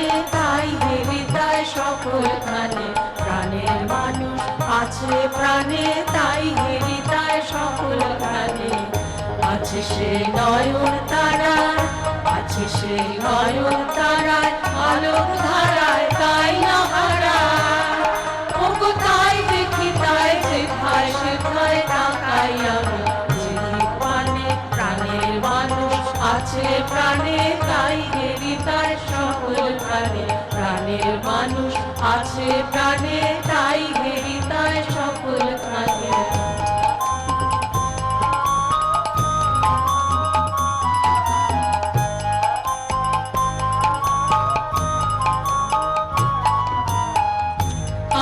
প্রাণে তাই হৃদয় সকলখানে, প্রাণের মানুষ আছে প্রাণে তাই হৃদয় সকলখানে। আছে সে নয়ন তারায়, আছে সে নয়ন তারায়, আলোক ধারায় তাই না হারায়। ওগো তাই দেখি তাই যেথায় সেথায় তাকাই আমি, যেদিক পানে প্রাণের মানুষ আছে প্রাণে তাই হৃদয় সকলখানে, প্রাণের মানুষ আছে প্রাণে তাই হৃদয় সকলখানে।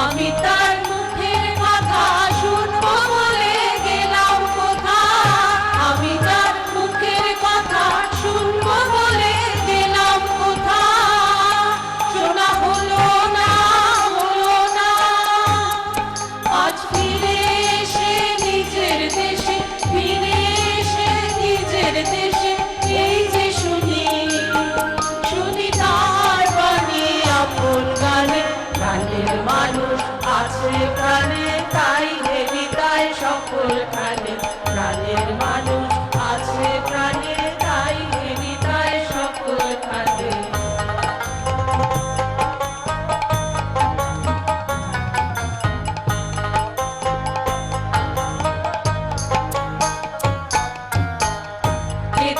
আমি তার মুখের কথা শুনবো বলে গেলাম কোথায়, আমি তার মুখের কথা শুনবো বলে গেলাম কোথায়। শোনা হলো না, হলো না, আজ ফিরে এসে নিজের দেশে, ফিরে এসে নিজের দেশে এই যে শুনি, শুনি তার বাণী আপন গানে। প্রাণের মানুষ আছে প্রাণে তাই হৃদয় সকলখানে, প্রাণের মানুষ আছে প্রাণে তাই হৃদয় সকলখানে।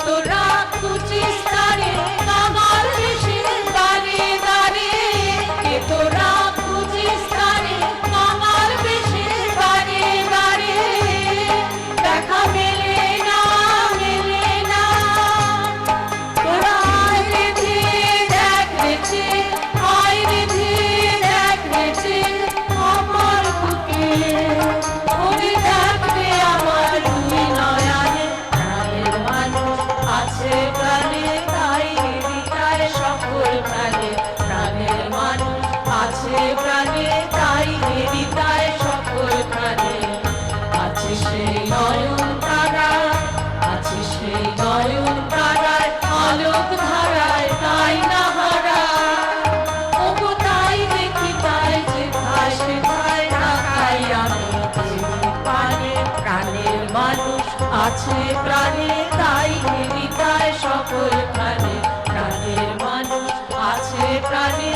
তোরা খুঁজিস তারে কামার বেশে দাঁড়ে দাঁড়ে, তোরা খুঁজিস তারে কামার বেশে দাঁড়ে দাঁড়ে। দেখা মেলে না, মেলে না, তোরা আয় রেধে দেখ রেছে, আয় রেধে দেখ রেছে আমার বুকে। ওরে দেখবে আমার দুই নয়নে, প্রাণের মানুষ আছে প্রাণে তাই হৃদয় সকলখানে, প্রাণের মানুষ আছে প্রাণে তাই হৃদয় সকলখানে। আছে সেই নয়ন তারায়, আছে সেই নয়ন তারায়, আলোক ধারায় তাই না হারায়। ওগো তাই দেখি তাই যেথায় সেথায় তাকাই আমি, যেদিক পানে প্রাণের মানুষ আছে প্রাণে তাই হৃদয় সকলখানে, প্রাণের মানুষ আছে প্রাণে